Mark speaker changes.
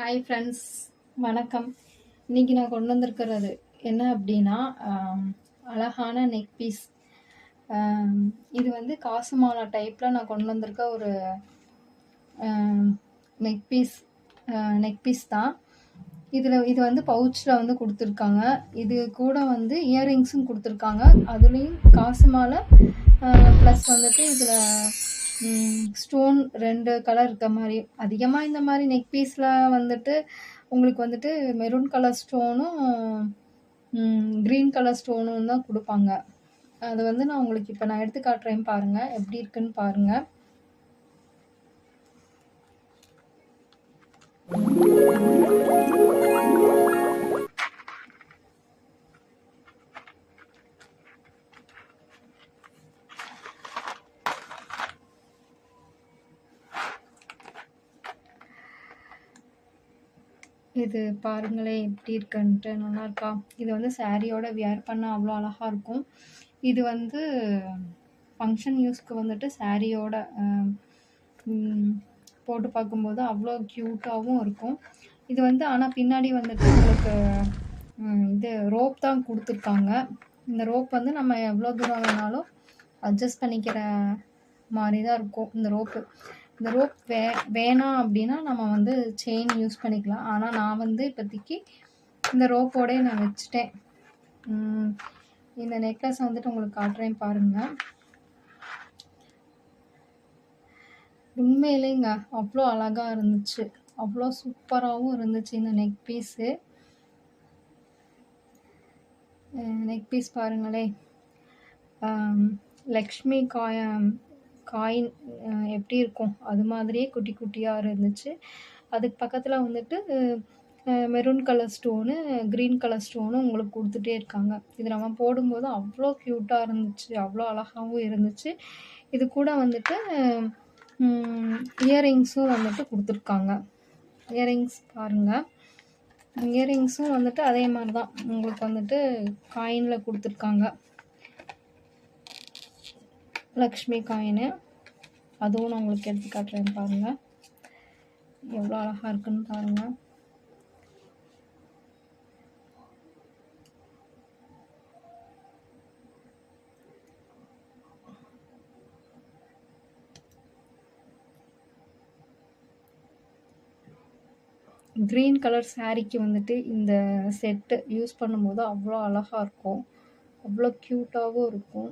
Speaker 1: Hi friends, வணக்கம். இன்றைக்கி நான் கொண்டு வந்திருக்கிறது என்ன அப்படின்னா, அழகான நெக் பீஸ். இது வந்து காசு மாலை டைப்பில் நான் கொண்டு வந்திருக்க ஒரு நெக் பீஸ் தான். இது வந்து பவுச்சில் வந்து கொடுத்துருக்காங்க. இது கூட வந்து இயரிங்ஸும் கொடுத்துருக்காங்க. அதுலேயும் காசு மாலை ப்ளஸ் வந்துட்டு இதில் ஸ்டோன் 2 கலர் இருக்க மாதிரி. அதிகமாக இந்த மாதிரி நெக் பீஸில் வந்துட்டு உங்களுக்கு வந்துட்டு மெரூன் கலர் ஸ்டோனும் க்ரீன் கலர் ஸ்டோனும் தான் கொடுப்பாங்க. அது வந்து நான் உங்களுக்கு இப்போ நான் எடுத்து காட்டுறேன், பாருங்கள் எப்படி இருக்குன்னு பாருங்கள். இது பாருங்களே எப்படி இருக்குன்ட்டு, நல்லா இருக்கா? இது வந்து சாரியோட வியர் பண்ணால் அவ்வளோ அழகாக இருக்கும். இது வந்து ஃபங்க்ஷன் யூஸ்க்கு வந்துட்டு சாரியோட போட்டு பார்க்கும்போது அவ்வளோ க்யூட்டாகவும் இருக்கும். இது வந்து ஆனால் பின்னாடி வந்துட்டு உங்களுக்கு இது ரோப் தான் கொடுத்துருக்காங்க. இந்த ரோப் வந்து நம்ம எவ்வளோ தூரம் வேணாலும் அட்ஜஸ்ட் பண்ணிக்கிற மாதிரி தான் இருக்கும். இந்த ரோப் வேணாம் அப்படின்னா நம்ம வந்து செயின் யூஸ் பண்ணிக்கலாம். ஆனால் நான் வந்து இப்போதைக்கு இந்த ரோப்போடே நான் வச்சுட்டேன். இந்த நெக்லஸ் வந்துட்டு உங்களுக்கு காட்டுறேன் பாருங்கள். உண்மையிலேங்க அவ்வளோ அழகாக இருந்துச்சு, அவ்வளோ சூப்பராகவும் இருந்துச்சு இந்த நெக் பீஸ் பாருங்களே. லக்ஷ்மி காயின் எப்படி இருக்கும் அது மாதிரியே குட்டி குட்டியாக இருந்துச்சு. அதுக்கு பக்கத்தில் வந்துட்டு maroon colour stone, green colour stone உங்களுக்கு கொடுத்துட்டே இருக்காங்க. இது நம்ம போடும்போது அவ்வளோ க்யூட்டாக இருந்துச்சு, அவ்வளோ அழகாகவும் இருந்துச்சு. இது கூட வந்துட்டு இயரிங்ஸும் வந்துட்டு கொடுத்துருக்காங்க. இயரிங்ஸ் பாருங்கள். இயரிங்ஸும் வந்துட்டு அதே மாதிரி தான் உங்களுக்கு வந்துட்டு காயினில் கொடுத்துருக்காங்க. லக்ஷ்மி காயினு, அதுவும் நான் உங்களுக்கு எடுத்து காட்டுறேன் பாருங்கள். எவ்வளோ அழகாக இருக்குன்னு பாருங்கள். க்ரீன் கலர் சாரீக்கு வந்துட்டு இந்த செட்டு யூஸ் பண்ணும்போது அவ்வளோ அழகாக இருக்கும், அவ்வளோ க்யூட்டாகவும் இருக்கும்.